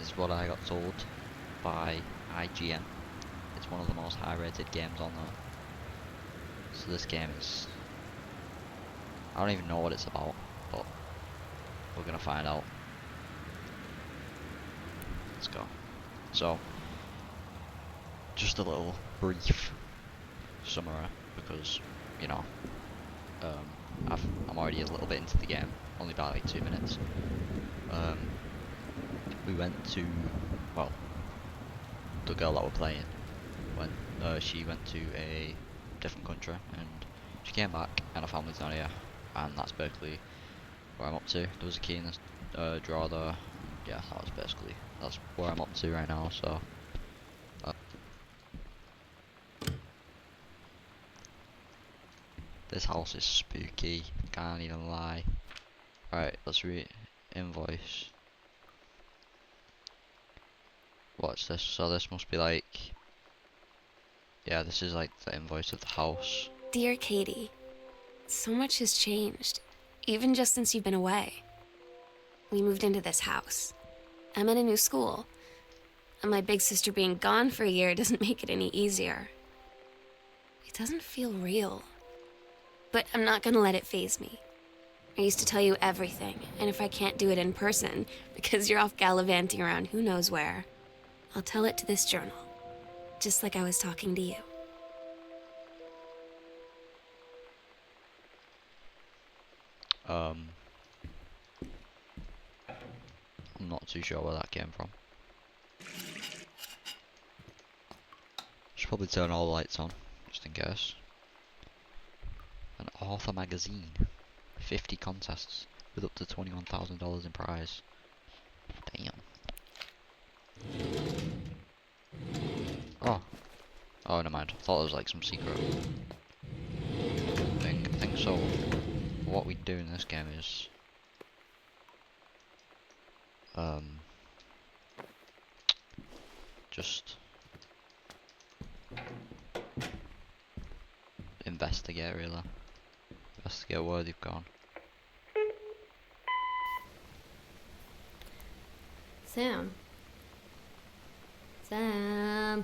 is what I got told by IGN. It's one of the most high-rated games on there. So this game is... I don't even know what it's about, but we're gonna find out. Let's go. So, just a little brief summary, because, you know, I'm already a little bit into the game, only about like 2 minutes. We went to, well, the girl that we're playing, she went to a different country, and she came back, and her family's not here, and that's basically where I'm up to. There was a key in this drawer there, and yeah, that's where I'm up to right now, so. This house is spooky, can't even lie. Right, let's read invoice. What's this? So this must be like... Yeah, this is like the invoice of the house. Dear Katie, so much has changed, even just since you've been away. We moved into this house. I'm in a new school, and my big sister being gone for a year doesn't make it any easier. It doesn't feel real, but I'm not gonna let it faze me. I used to tell you everything, and if I can't do it in person, because you're off gallivanting around who knows where, I'll tell it to this journal, just like I was talking to you. I'm not too sure where that came from. Should probably turn all the lights on, just in case. An author magazine. 50 contests with up to $21,000 in prize. Damn. Oh. Oh, never mind. I thought it was like some secret thing. I think so. What we do in this game is... just... investigate, really. Investigate where they've gone. Sam. Sam.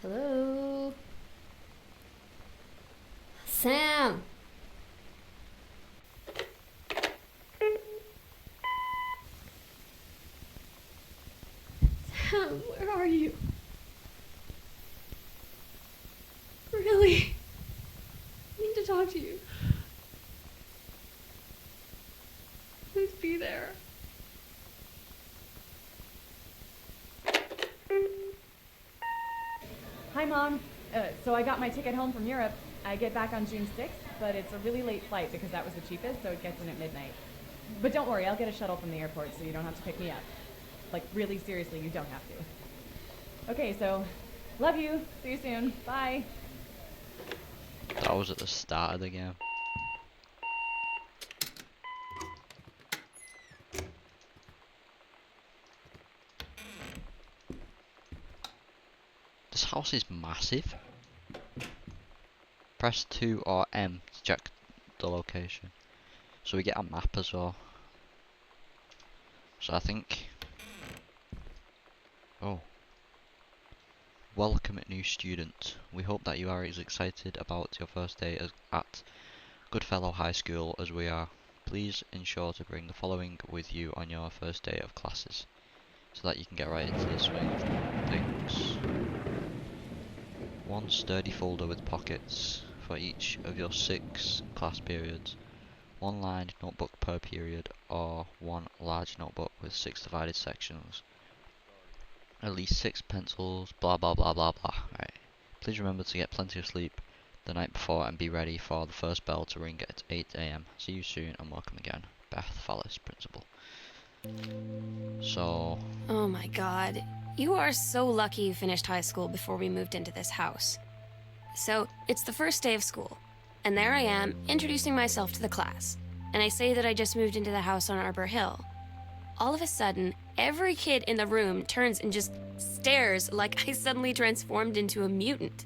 Hello. Sam. Sam, where are you? Really? I need to talk to you. Please be there. Hi, Mom. So I got my ticket home from Europe. I get back on June 6th, but it's a really late flight because that was the cheapest, so it gets in at midnight. But don't worry, I'll get a shuttle from the airport so you don't have to pick me up. Like, really seriously, you don't have to. Okay, so, love you. See you soon. Bye. That was at the start of the game. This house is massive. Press 2 or M to check the location. So we get a map as well. So I think... Oh. Welcome new student. We hope that you are as excited about your first day at Goodfellow High School as we are. Please ensure to bring the following with you on your first day of classes, so that you can get right into the swing of things. One sturdy folder with pockets for each of your 6 class periods. One lined notebook per period, or one large notebook with 6 divided sections. At least 6 pencils, blah blah blah blah blah. Right. Please remember to get plenty of sleep the night before and be ready for the first bell to ring at 8 AM. See you soon and welcome again. Beth Fallis, Principal. So... Oh my god. You are so lucky you finished high school before we moved into this house. So, it's the first day of school, and there I am, introducing myself to the class. And I say that I just moved into the house on Arbor Hill. All of a sudden, every kid in the room turns and just stares like I suddenly transformed into a mutant.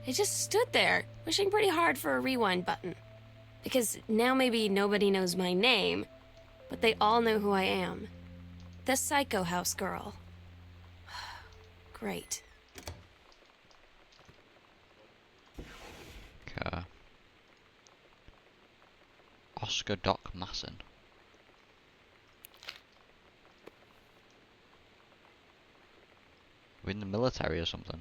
I just stood there, wishing pretty hard for a rewind button. Because now maybe nobody knows my name, but they all know who I am. The Psycho House girl. Great. Okay. Oscar Doc Masson. We're in the military or something.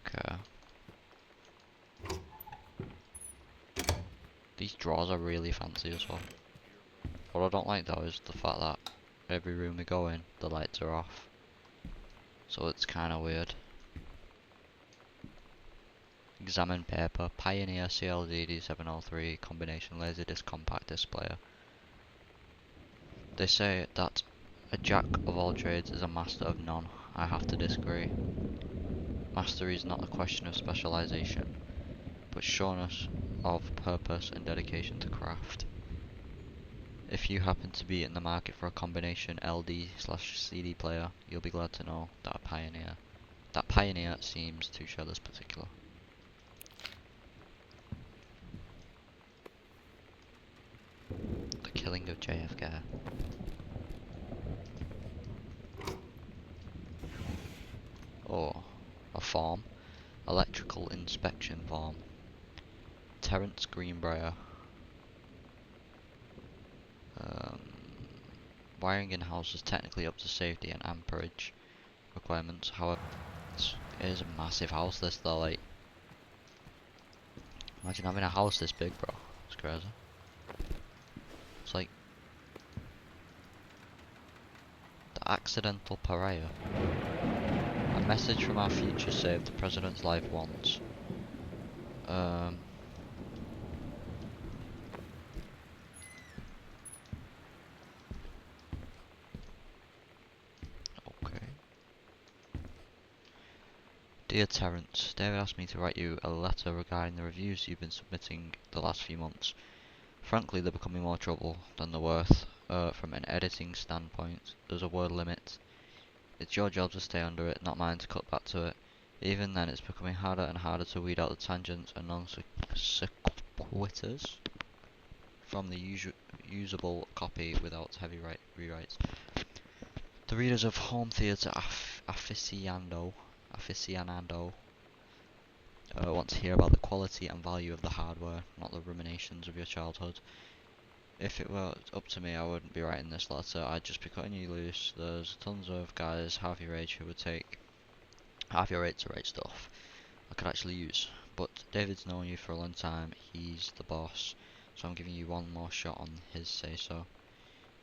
Okay. These drawers are really fancy as well. What I don't like though is the fact that every room we go in, the lights are off. So it's kind of weird. Examine paper, Pioneer CLD D703 combination laserdisc compact displayer. They say that a jack of all trades is a master of none. I have to disagree. Mastery is not a question of specialization, but sureness of purpose and dedication to craft. If you happen to be in the market for a combination LD/CD player, you'll be glad to know that Pioneer seems to share this particular. The killing of JFK. Oh, a form. Electrical inspection form. Terence Greenbrier. Wiring in house is technically up to safety and amperage requirements. However, it is a massive house. This though, like, imagine having a house this big, bro. It's crazy. It's like the accidental pariah. A message from our future saved the president's life once. Okay. Dear Terence, David asked me to write you a letter regarding the reviews you've been submitting the last few months. Frankly, they're becoming more trouble than they're worth. From an editing standpoint, there's a word limit. It's your job to stay under it, not mine to cut back to it. Even then, it's becoming harder and harder to weed out the tangents and non-sequiturs from the usable copy without heavy rewrites. The readers of Home Theatre Aficionado want to hear about the quality and value of the hardware, not the ruminations of your childhood. If it were up to me, I wouldn't be writing this letter. I'd just be cutting you loose. There's tons of guys half your age who would take half your rate to write stuff I could actually use. But David's known you for a long time. He's the boss, so I'm giving you one more shot on his say-so. You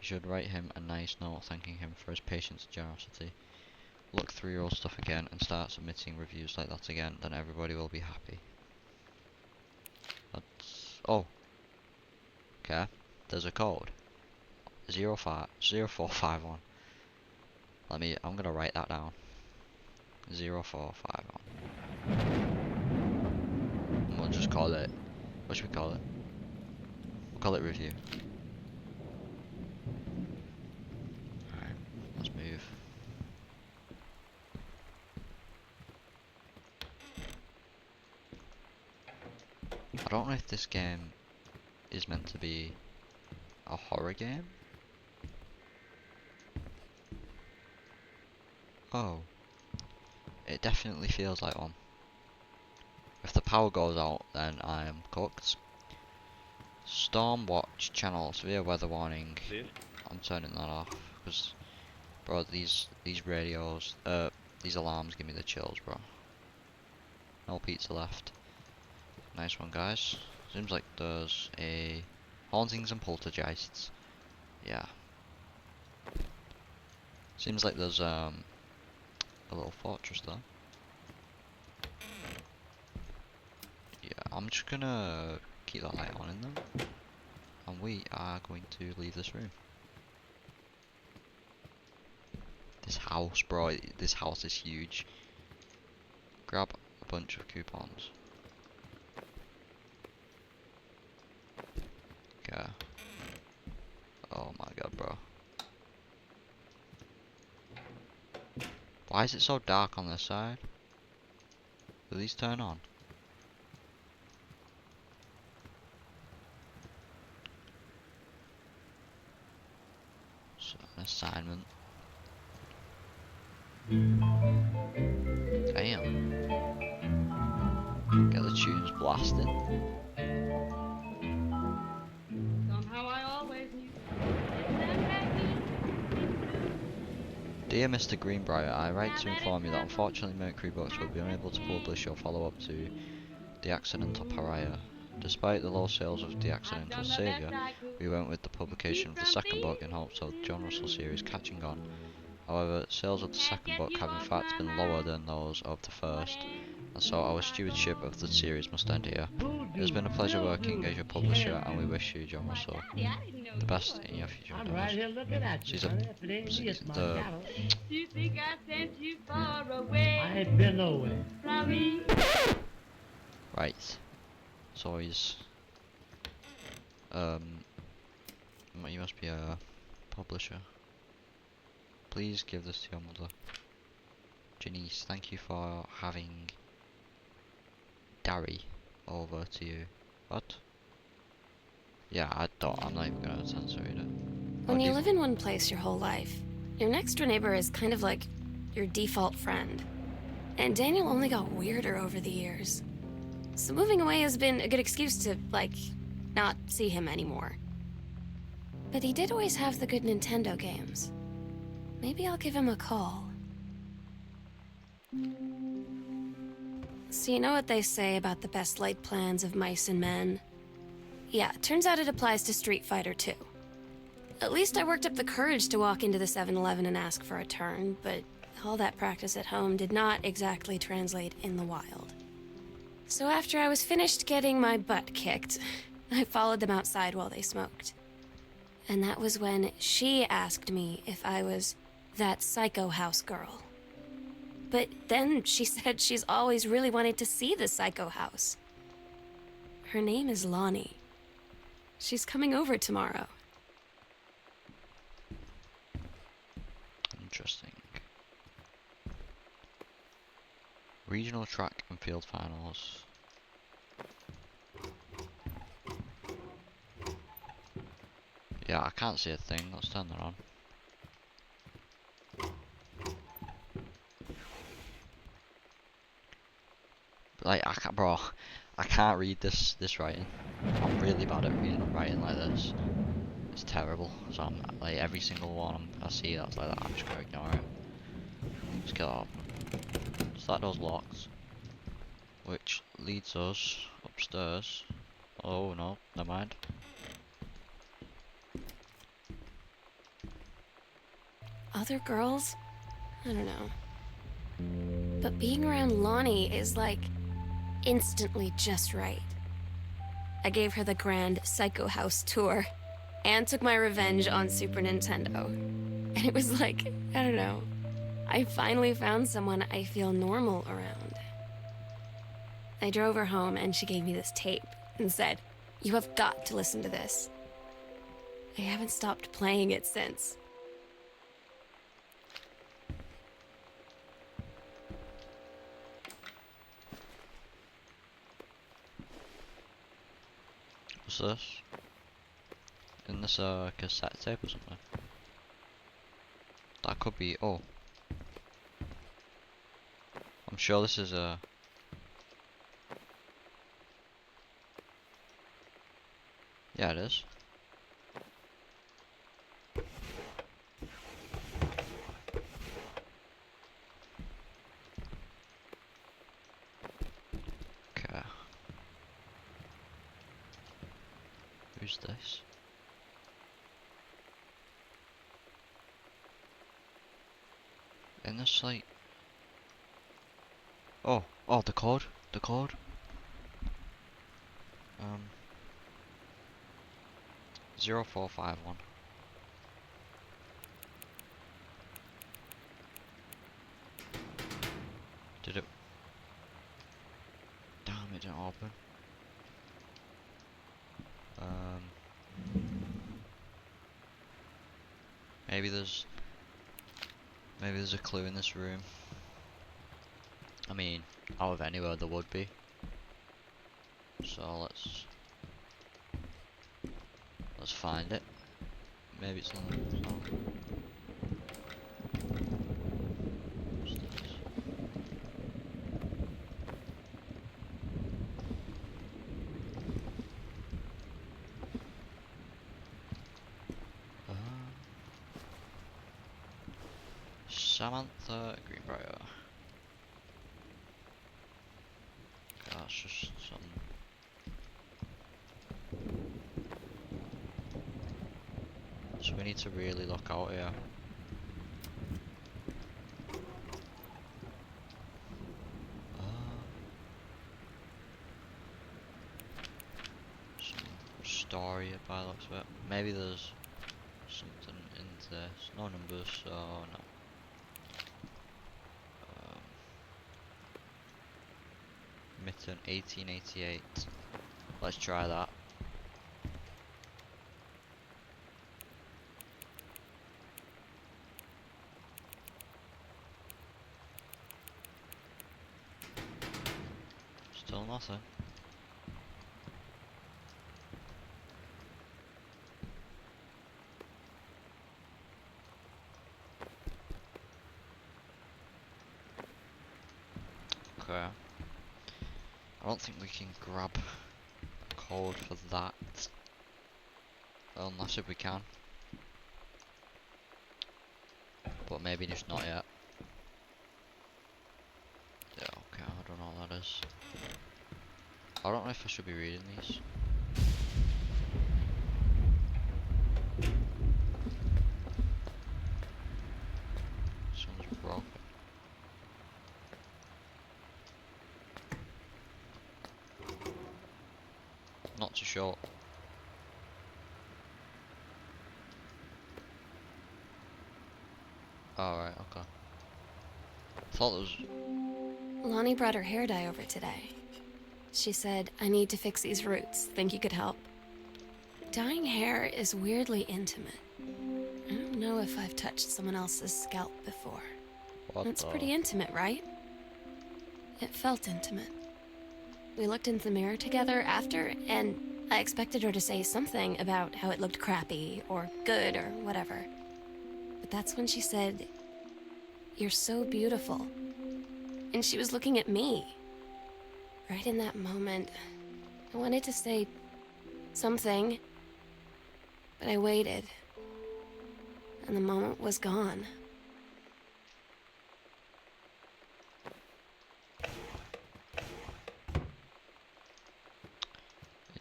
should write him a nice note thanking him for his patience and generosity. Look through your old stuff again and start submitting reviews like that again, then everybody will be happy. That's... oh. Okay. There's a code. 0451. I'm gonna write that down. 0451. And we'll just call it... what should we call it? We'll call it review. Alright, let's move. I don't know if this game is meant to be a horror game. Oh. It definitely feels like one. If the power goes out, then I am cooked. Stormwatch channel, severe weather warning. I'm turning that off, because, bro, these radios, these alarms give me the chills, bro. No pizza left. Nice one, guys. Seems like there's a hauntings and poltergeists. Yeah. Seems like there's a little fortress there. Yeah, I'm just gonna keep that light on in there, and we are going to leave this room. This house, bro, this house is huge. Grab a bunch of coupons. Okay. Oh my god, bro. Why is it so dark on this side? Do these turn on? us an assignment. Damn. Get the tunes blasting. Somehow I always knew. Dear Mr. Greenbrier, I write to inform you that unfortunately Mercury Books will be unable to publish your follow-up to The Accidental Pariah. Despite the low sales of The Accidental Saviour, we went with the publication of the second book in hopes of the John Russell series catching on. However, sales of the second book have in fact been lower than those of the first, and so our stewardship of the series must end here. It has been a pleasure working as your publisher, and we wish you, John Russle, the best in your future I'm right here looking at you. She's a- Sonny. If it ain't me, it's my the- cattle. You think I sent you far away I ain't been nowhere. from me? Right. So he's you must be a publisher. Please give this to your mother. Janice, thank you for having Darry over to you. What? Yeah, I'm not even gonna censor it. When you live in one place your whole life, your next door neighbor is kind of like your default friend. And Daniel only got weirder over the years. So moving away has been a good excuse to, like, not see him anymore. But he did always have the good Nintendo games. Maybe I'll give him a call. So you know what they say about the best laid plans of mice and men? Yeah, turns out it applies to Street Fighter too. At least I worked up the courage to walk into the 7-Eleven and ask for a turn, but all that practice at home did not exactly translate in the wild. So after I was finished getting my butt kicked, I followed them outside while they smoked. And that was when she asked me if I was that Psycho House girl. But then she said she's always really wanted to see the Psycho House. Her name is Lonnie. She's coming over tomorrow. Interesting. Regional track and field finals. Yeah, I can't see a thing. Let's turn that on. Like, I can't read this writing. I'm really bad at reading writing like this. It's terrible. So I'm like every single one I see that's like that, I'm just gonna ignore it. Just get up. So that door's locked, which leads us upstairs. Oh no, never mind. Other girls? I don't know. But being around Lonnie is like instantly just right. I gave her the grand Psycho House tour and took my revenge on Super Nintendo. And it was like, I don't know, I finally found someone I feel normal around. I drove her home and she gave me this tape and said, "You have got to listen to this." I haven't stopped playing it since. What's this? In this cassette tape or something? That could be. Oh, I'm sure this is a. Yeah, it is. Okay. Who's this? In this like. Oh, the code. The code. 0451. Did it? Damn, it didn't open. Maybe there's a clue in this room. I mean, out of anywhere there would be. So let's find it. Maybe it's on the no. What's this? Samantha Greenbrier. Okay, that's just some. So we need to really look out here. Some story by the looks of it. Maybe there's something in this. No numbers, so no. Mitten 1888. Let's try that. Still nothing. Okay. I don't think we can grab a code for that. Unless if we can. But maybe just not yet. Yeah, okay, I don't know what that is. I don't know if I should be reading these. Someone's broken. Not too short. Alright, okay. Thought it was. Lonnie brought her hair dye over today. She said, I need to fix these roots. Think you could help? Dyeing hair is weirdly intimate. I don't know if I've touched someone else's scalp before. What It's the? pretty intimate, right? It felt intimate. We looked into the mirror together after, and I expected her to say something about how it looked crappy or good or whatever. But that's when she said, "You're so beautiful." And she was looking at me. Right in that moment, I wanted to say something, but I waited. And the moment was gone.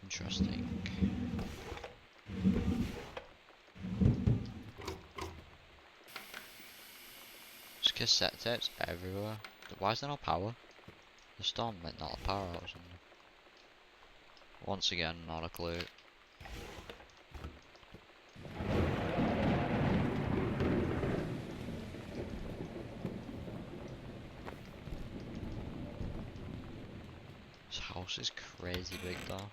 Interesting. There's cassette tapes everywhere. Why is there no power? The storm meant not a power out or something. Once again, not a clue. This house is crazy big though.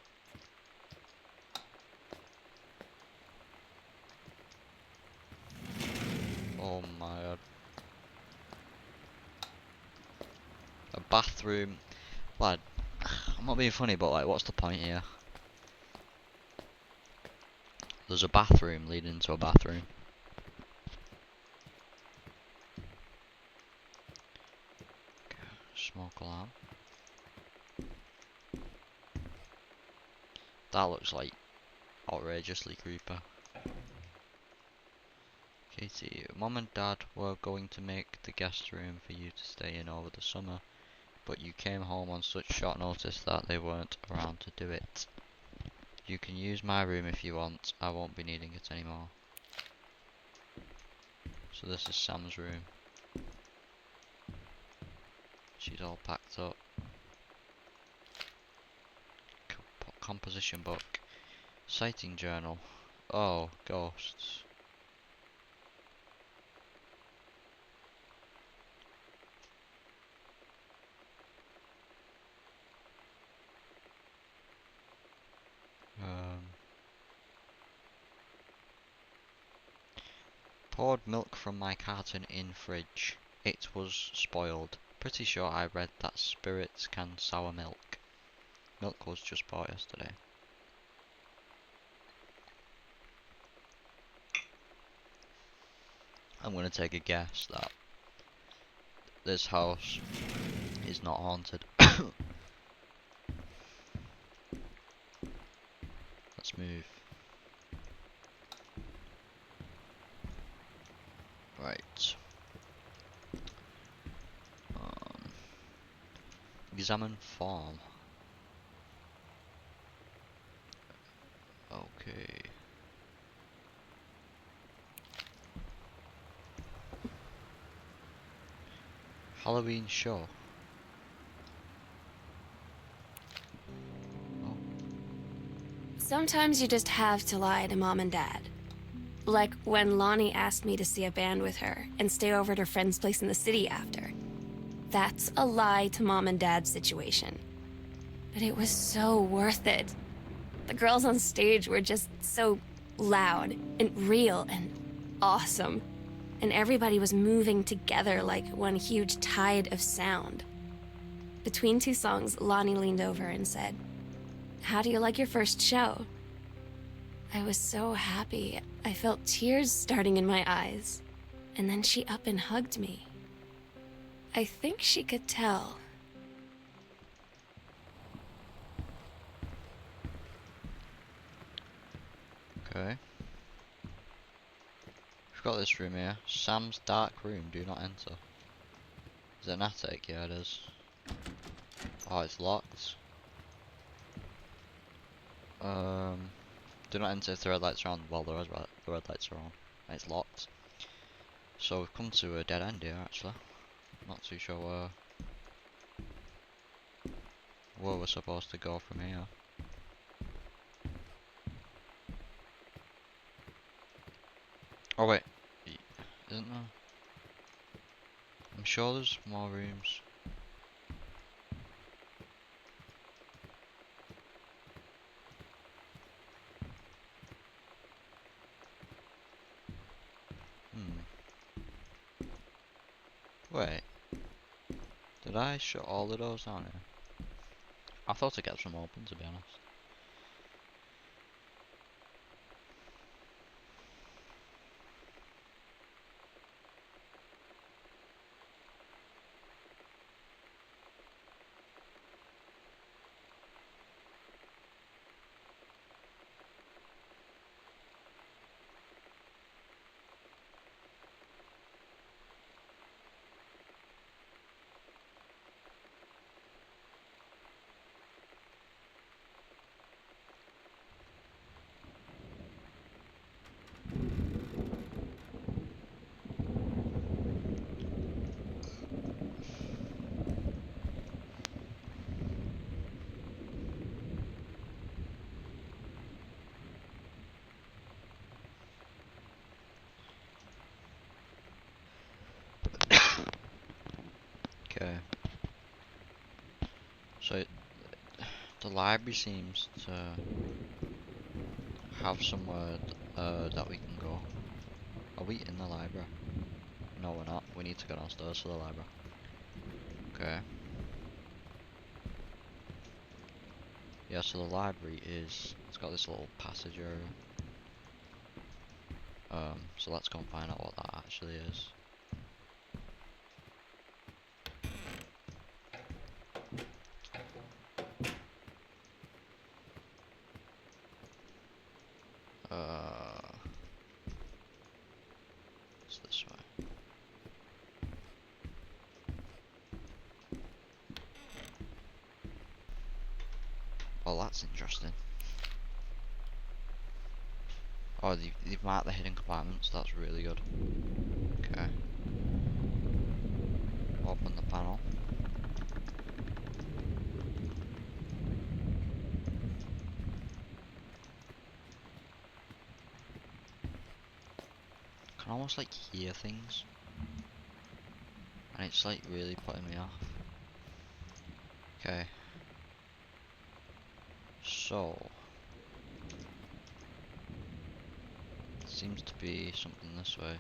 Oh my god. A bathroom. Lad, I'm not being funny, but like, what's the point here? There's a bathroom leading to a bathroom. Okay, smoke alarm. That looks like outrageously creepy. Katie, Mom and Dad were going to make the guest room for you to stay in over the summer, but you came home on such short notice that they weren't around to do it. You can use my room if you want, I won't be needing it anymore. So this is Sam's room. She's all packed up. Composition book. Sighting journal. Oh, ghosts. Poured milk from my carton in fridge. It was spoiled. Pretty sure I read that spirits can sour milk. Milk was just bought yesterday. I'm gonna take a guess that this house is not haunted. Let's move. Right. Examine farm. Okay. Halloween show. Oh. Sometimes you just have to lie to Mom and Dad. Like when Lonnie asked me to see a band with her and stay over at her friend's place in the city after. That's a lie to Mom and Dad's situation. But it was so worth it. The girls on stage were just so loud and real and awesome. And everybody was moving together like one huge tide of sound. Between two songs, Lonnie leaned over and said, "How do you like your first show?" I was so happy. I felt tears starting in my eyes. And then she up and hugged me. I think she could tell. Okay. We've got this room here. Sam's dark room, do not enter. Is it an attic? Yeah, it is. Oh, it's locked. Do not enter if the red lights are on. Well, the red lights are on. And it's locked. So we've come to a dead end here, actually. Not too sure where we're supposed to go from here. Oh wait, isn't there? I'm sure there's more rooms. Wait, did I shut all the doors down here? I thought I kept some open, to be honest. Okay. So the library seems to have somewhere that we can go. Are we in the library? No, we're not. We need to go downstairs to the library. Okay. Yeah, so the library it's got this little passage area. So let's go and find out what that actually is. It's this way. Oh, that's interesting. Oh, they've marked the hidden compartments, that's really good. Okay. Open the panel. I can almost like hear things. And it's like really putting me off. Okay. So seems to be something this way.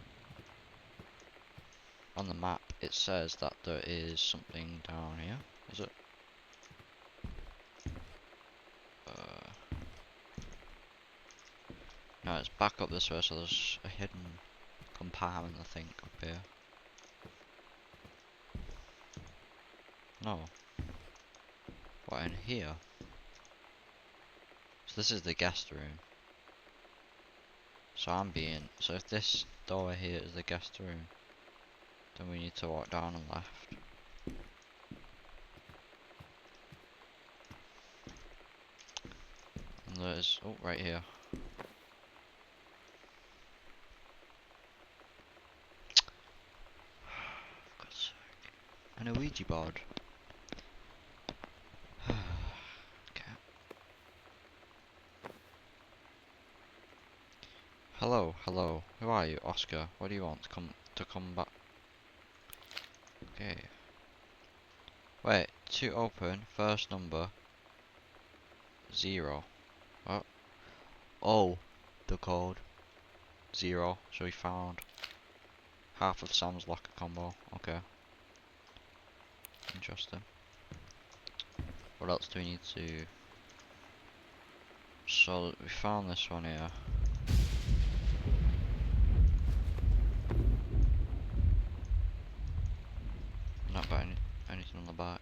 On the map it says that there is something down here. Is it? No, it's back up this way, so there's a hidden compartment, I think, up here. No. What, in here? So this is the guest room. So if this door here is the guest room, then we need to walk down and left. And there's, oh, right here. For God's sake. And a Ouija board. Okay. Hello, hello. Who are you, Oscar? What do you want to come back? Okay. Wait, to open, first number 0. What? Oh, the code 0. So we found half of Sam's locker combo. Okay. Interesting. What else do we need to? So we found this one here. Not got anything on the back.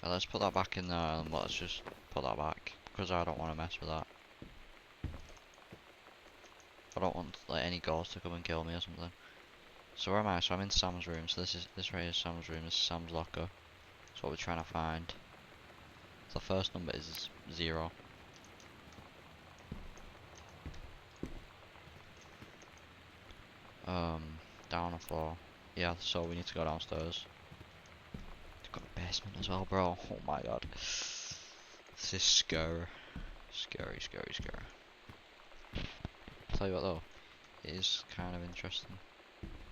Let's put that back in there and let's just put that back because I don't want to mess with that. I don't want like any ghosts to come and kill me or something. So where am I? So I'm in Sam's room. So this right here is Sam's room. This is Sam's locker. That's what we're trying to find. So the first number is 0. Down the floor. Yeah, so we need to go downstairs. We've got a basement as well, bro. Oh my god. This is scary. Scary, scary, scary. Tell you what though, it is kind of interesting.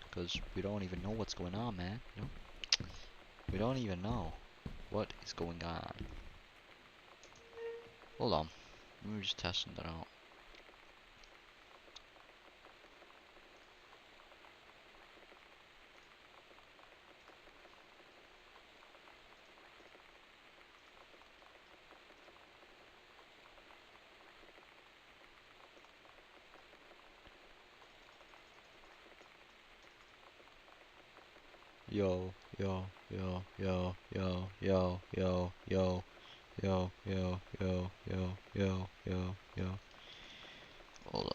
Because we don't even know what's going on, man. You know? We don't even know what is going on. Hold on. We were just testing that out. Yo, yo, yo, yo, yo, yo, yo, yo, yo, yo, yo, yo, yo, yo, yo. Hold on.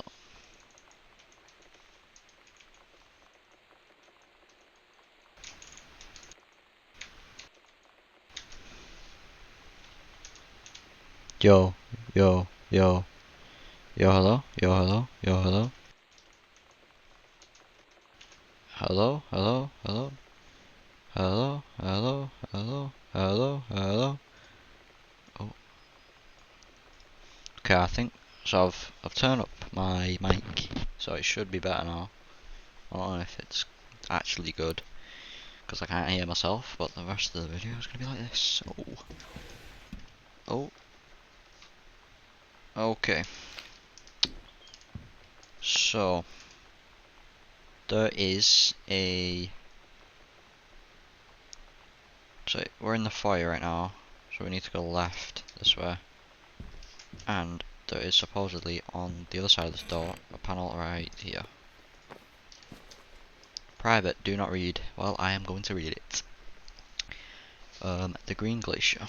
Yo, yo, yo, yo, hello, yo, hello, yo, hello. Hello, hello, hello. Hello, hello, hello, hello, hello. Oh. Okay, I think so. I've turned up my mic, so it should be better now. I don't know if it's actually good, because I can't hear myself. But the rest of the video is gonna be like this. Oh. Okay. So there is a. So we're in the foyer right now, so we need to go left this way. And there is supposedly on the other side of this door a panel right here. Private, do not read. Well, I am going to read it. The Green Glacier.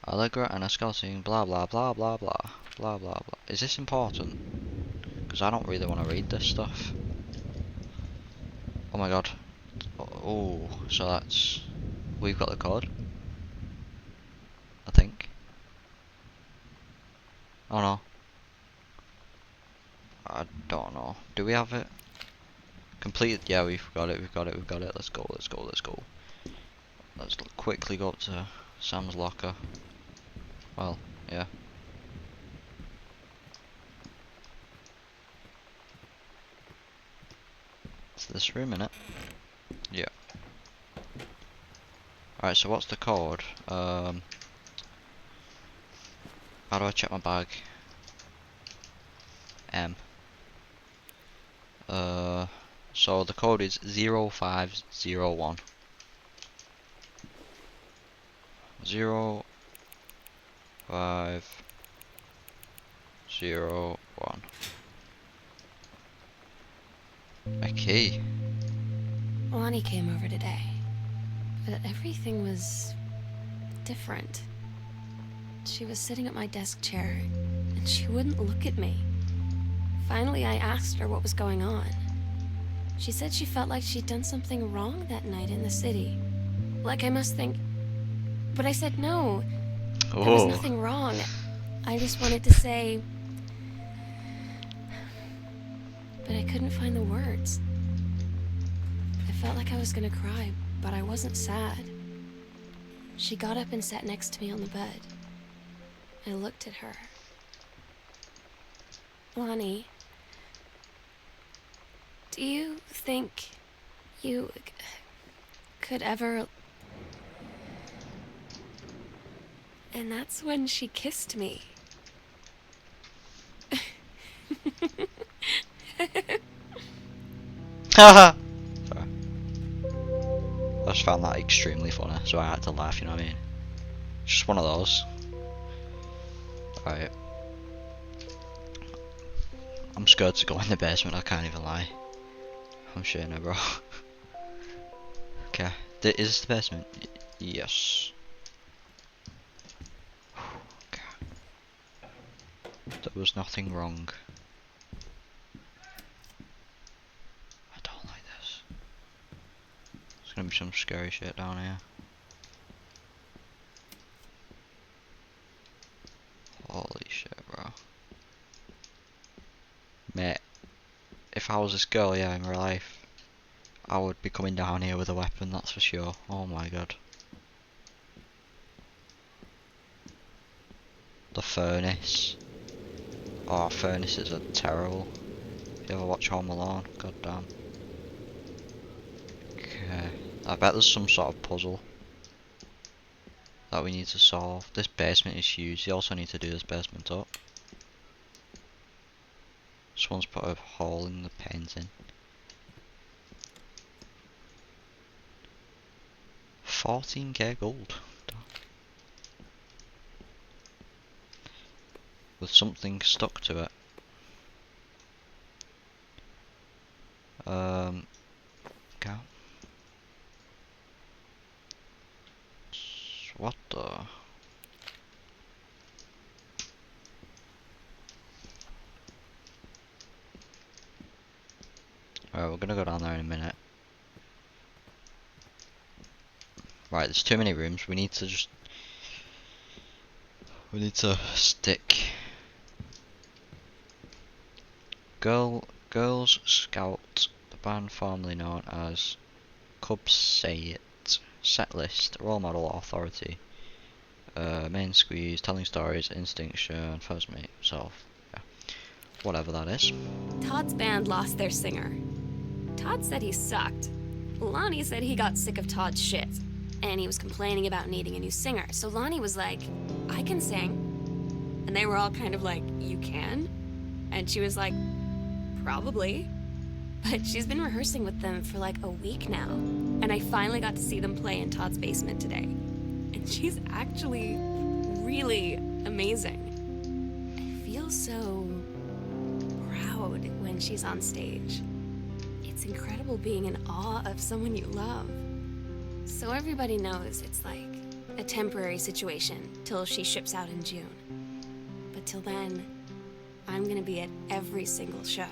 Allegra and escorting blah blah blah blah blah blah blah blah. Is this important? Because I don't really want to read this stuff. Oh my god. Oh, so that's... We've got the code. I think. Oh no. I don't know. Do we have it? Completed? Yeah, we've got it, we've got it, we've got it. Let's go, let's go, let's go. Let's quickly go up to Sam's locker. Well, yeah. It's this room, innit? Yeah. Alright, so what's the code? How do I check my bag? M. So the code is 0501. 05 0 1. A key. Lonnie came over today, but everything was different. She was sitting at my desk chair, and she wouldn't look at me. Finally, I asked her what was going on. She said she felt like she'd done something wrong that night in the city. Like I must think... But I said no. There was Oh, nothing wrong. I just wanted to say... But I couldn't find the words. I felt like I was gonna cry, but I wasn't sad. She got up and sat next to me on the bed. I looked at her. Lonnie, do you think you could ever... And that's when she kissed me. haha. Sorry. I just found that extremely funny, so I had to laugh. You know what I mean? Just one of those. Right. I'm scared to go in the basement. I can't even lie. I'm sure now, bro. Okay. Is this the basement? Yes. Okay. There was nothing wrong. I don't like this. There's gonna be some scary shit down here. Holy shit, bro. Mate, if I was this girl, yeah, in real life, I would be coming down here with a weapon, that's for sure. Oh my god. The furnace. Oh, furnaces are terrible. If you ever watch Home Alone, god damn. Okay. I bet there's some sort of puzzle that we need to solve. This basement is huge. You also need to do this basement up. Someone's put a hole in the painting. 14k gold. With something stuck to it. Okay. What the? Alright, we're gonna go down there in a minute. Right, there's too many rooms. We need to stick. Girls Scout, the band formerly known as Cub Say It, Setlist, Role Model Authority, Main Squeeze, Telling Stories, Instinction, First Mate, Self, yeah. Whatever that is. Todd's band lost their singer. Todd said he sucked. Lonnie said he got sick of Todd's shit, and he was complaining about needing a new singer. So Lonnie was like, I can sing. And they were all kind of like, you can? And she was like, probably. But she's been rehearsing with them for like a week now. And I finally got to see them play in Todd's basement today. And she's actually really amazing. I feel so proud when she's on stage. It's incredible being in awe of someone you love. So everybody knows it's like a temporary situation till she ships out in June. But till then, I'm gonna be at every single show.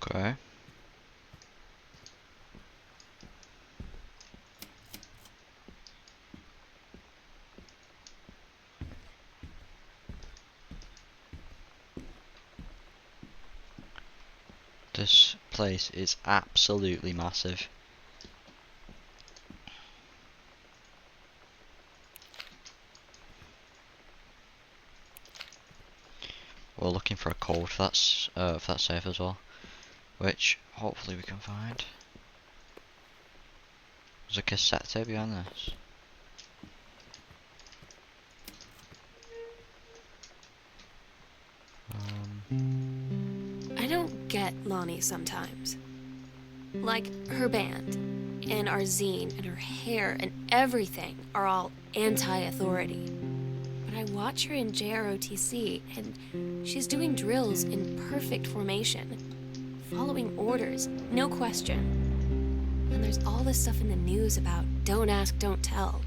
Okay. This place is absolutely massive. We're looking for a code for that safe as well, which hopefully we can find. There's a cassette tape behind this. I don't get Lonnie sometimes. Like, her band, and our zine, and her hair, and everything are all anti-authority. But but I watch her in JROTC, and she's doing drills in perfect formation, following orders, no question. And there's all this stuff in the news about don't ask, don't tell.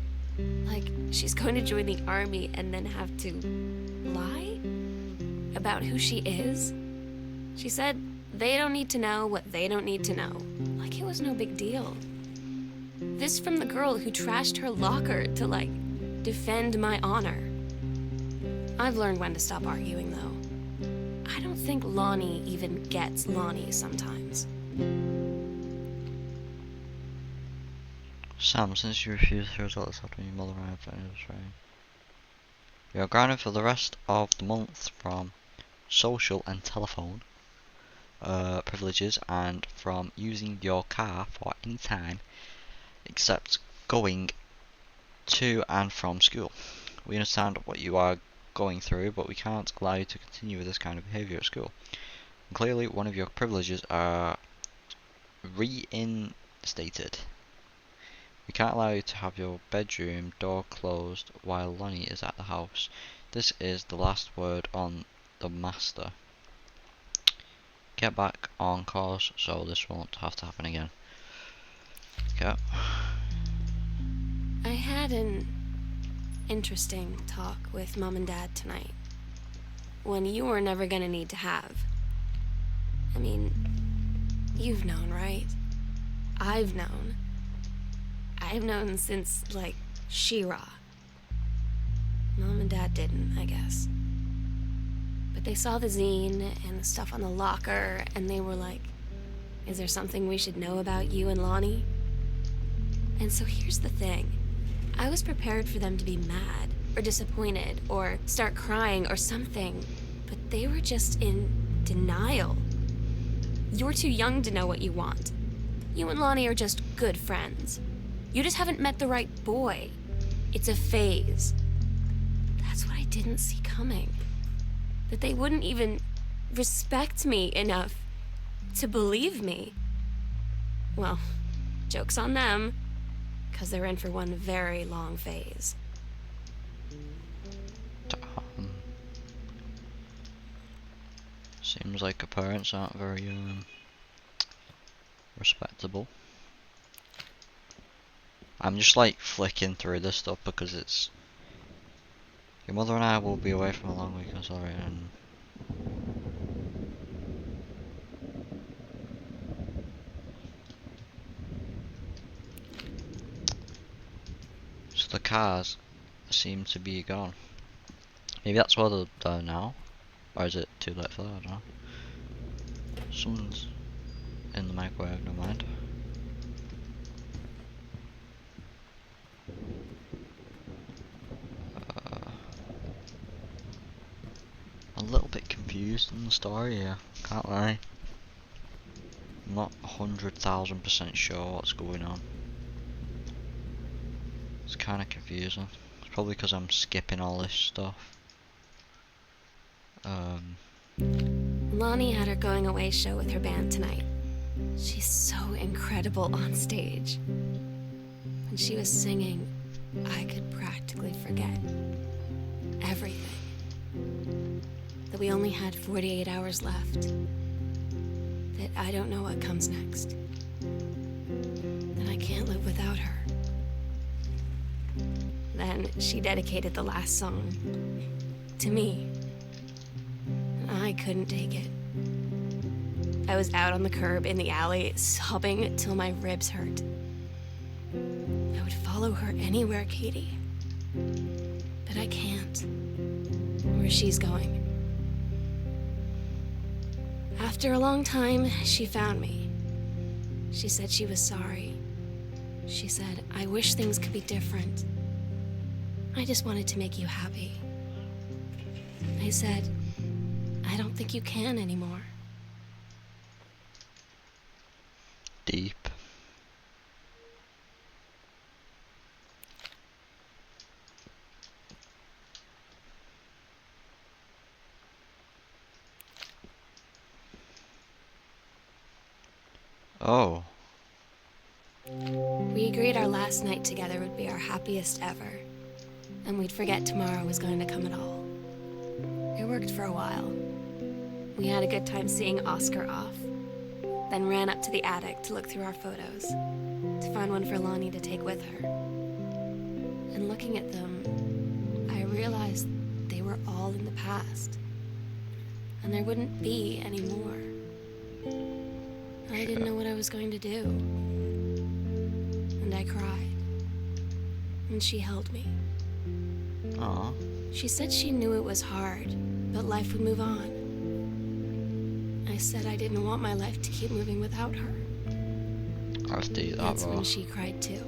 Like, she's going to join the army and then have to lie about who she is. She said they don't need to know what they don't need to know. Like it was no big deal. This from the girl who trashed her locker to, like, defend my honor. I've learned when to stop arguing, though. I don't think Lonnie even gets Lonnie sometimes. Sam, since you refused the results after your mother and I have right. You are grounded for the rest of the month from social and telephone privileges and from using your car for any time except going to and from school. We understand what you are going through, but we can't allow you to continue with this kind of behaviour at school. And clearly, one of your privileges are reinstated. We can't allow you to have your bedroom door closed while Lonnie is at the house. This is the last word on the master. Get back on course so this won't have to happen again. Okay. I had an interesting talk with Mom and Dad tonight. One you were never gonna need to have. I mean, you've known, right? I've known. I've known since, like, She-Ra. Mom and Dad didn't, I guess. But they saw the zine and the stuff on the locker, and they were like, is there something we should know about you and Lonnie? And so here's the thing. I was prepared for them to be mad, or disappointed, or start crying, or something. But they were just in denial. You're too young to know what you want. You and Lonnie are just good friends. You just haven't met the right boy. It's a phase. That's what I didn't see coming. That they wouldn't even respect me enough to believe me. Well, joke's on them, because they're in for one very long phase. Seems like her parents aren't very respectable. I'm just like flicking through this stuff because it's your mother and I will be away from a long week, I'm sorry, and so the cars seem to be gone. Maybe that's where they're now, or is it too late for that? I don't know. Someone's in the microwave, never mind. A little bit confused in the story here, can't lie. I'm not 100,000% sure what's going on. It's kinda confusing. It's probably because I'm skipping all this stuff. Lonnie had her going away show with her band tonight. She's so incredible on stage. When she was singing, I could practically forget everything. That we only had 48 hours left. That I don't know what comes next. That I can't live without her. Then she dedicated the last song to me. I couldn't take it. I was out on the curb in the alley, sobbing till my ribs hurt. I would follow her anywhere, Katie. But I can't. Where she's going. After a long time, she found me. She said she was sorry. She said, I wish things could be different. I just wanted to make you happy. I said, I don't think you can anymore. Deep. Oh. We agreed our last night together would be our happiest ever. and we'd forget tomorrow was going to come at all. It worked for a while. We had a good time seeing Oscar off, then ran up to the attic to look through our photos, to find one for Lonnie to take with her. And looking at them, I realized they were all in the past, and there wouldn't be any more. I didn't know what I was going to do, and I cried, and she held me. Aw. She said she knew it was hard, but life would move on. I said I didn't want my life to keep moving without her. That's deep, that, That's bro. when she cried too.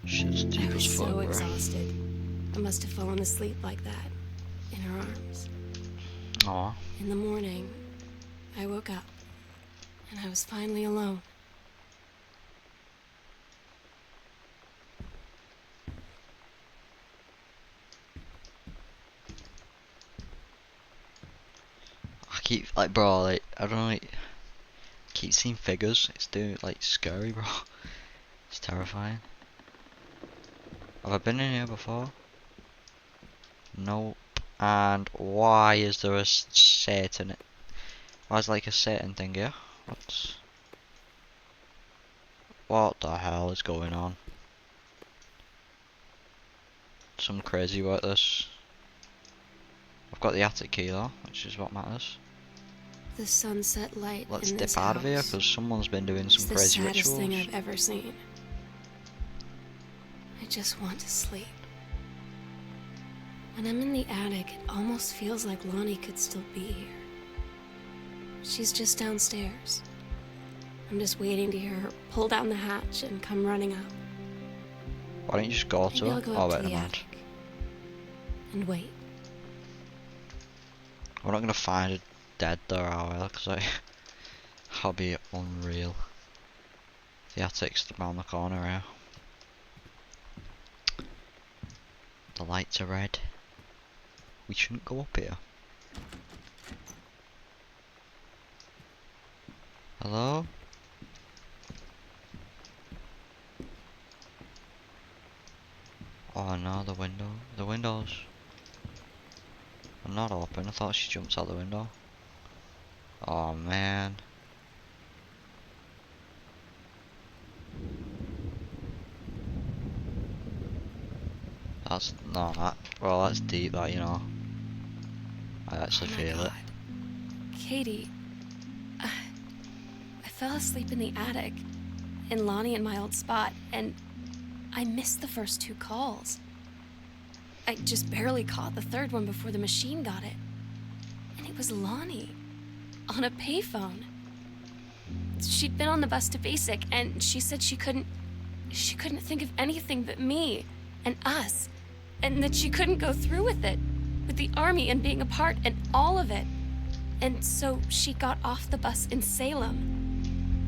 Shit's deep I as was fuck, so bro. exhausted. I must have fallen asleep like that, in her arms. Aw. In the morning, I woke up, and I was finally alone. I keep, like, bro, like, I don't know, like, keep seeing figures. It's doing, like, scary, bro. It's terrifying. Have I been in here before? Nope. And why is there a Satan? Why is like a Satan thing here? What the hell is going on? Some crazy about this. I've got the attic key though, which is what matters. The sunset light Let's in dip this out of here house because someone's been doing is some the crazy saddest rituals. thing I've ever seen. I just want to sleep. When I'm in the attic, it almost feels like Lonnie could still be here. She's just downstairs. I'm just waiting to hear her pull down the hatch and come running up. Why don't you just go to Maybe I'll her? go Oh up wait to a the minute. attic and wait. We're not gonna find her dead there, are we? Because that'll be unreal. The attic's around the corner here. The lights are red. We shouldn't go up here. Hello? Oh no, the windows are not open. I thought she jumped out the window. Oh man. That's no, well, that's deep, that, you know. I actually Oh my feel it. God. Katie, I fell asleep in the attic, in Lonnie and my old spot, and I missed the first 2 calls. I just barely caught the third one before the machine got it. And it was Lonnie, on a payphone. She'd been on the bus to Basic, and she said she couldn't think of anything but me and us, and that she couldn't go through with it, with the army and being a part and all of it. And so she got off the bus in Salem.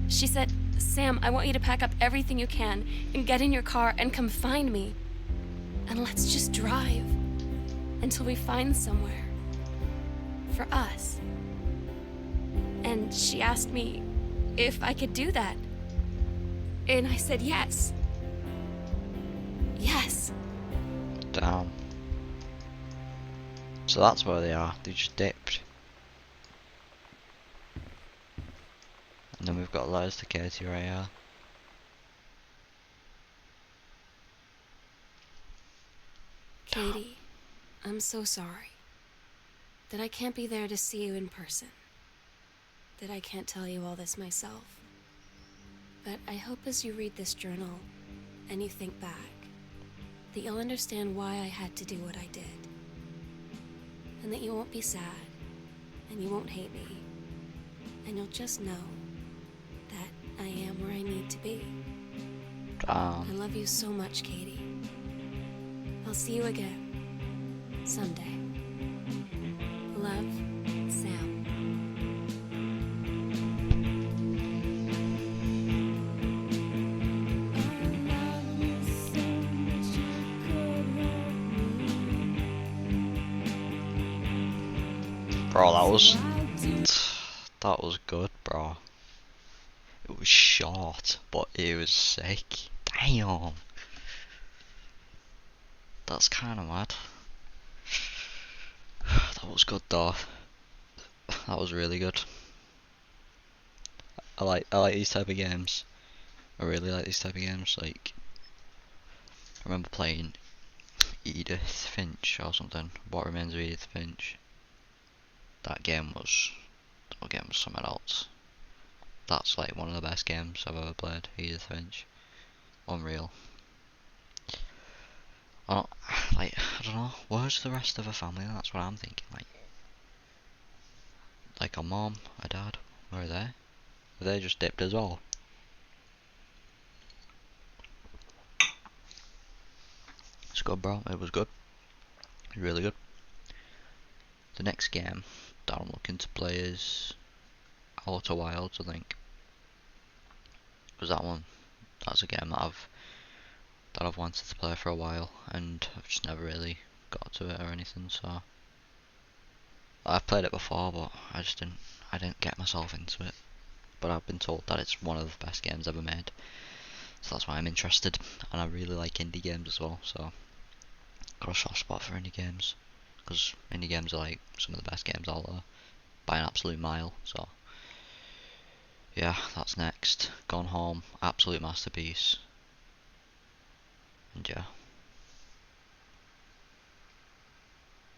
She said, "Sam, I want you to pack up everything you can and get in your car and come find me. And let's just drive until we find somewhere for us." And she asked me if I could do that. And I said yes. Yes. Damn. So that's where they are. They just dipped. And then we've got letters to Katie right here. Katie, I'm so sorry that I can't be there to see you in person, that I can't tell you all this myself. But I hope as you read this journal and you think back, that you'll understand why I had to do what I did. And that you won't be sad, and you won't hate me, and you'll just know that I am where I need to be. I Damn. love you so much, Katie. I'll see you again someday. Love, Sam. Bro, that was good, bro. It was short, but it was sick. Damn. That's kind of mad. That was good though. That was really good. I like these type of games. I really like these type of games. Like, I remember playing Edith Finch or something. What Remains of Edith Finch. That game was something else. That's like one of the best games I've ever played. Edith Finch. Unreal. I don't know. Where's the rest of her family? That's what I'm thinking. Like her mom, her dad. Where are they? Are they just dipped as well? It's good, bro. It was good. Really good. The next game that I'm looking to play is Outer Wilds, I think. Because that's a game that I've wanted to play for a while, and I've just never really got to it or anything. So I've played it before, but I didn't get myself into it. But I've been told that it's one of the best games ever made, so that's why I'm interested. And I really like indie games as well, so got a soft spot for indie games, because indie games are like some of the best games out there by an absolute mile. So yeah, that's next. Gone Home, absolute masterpiece. And yeah,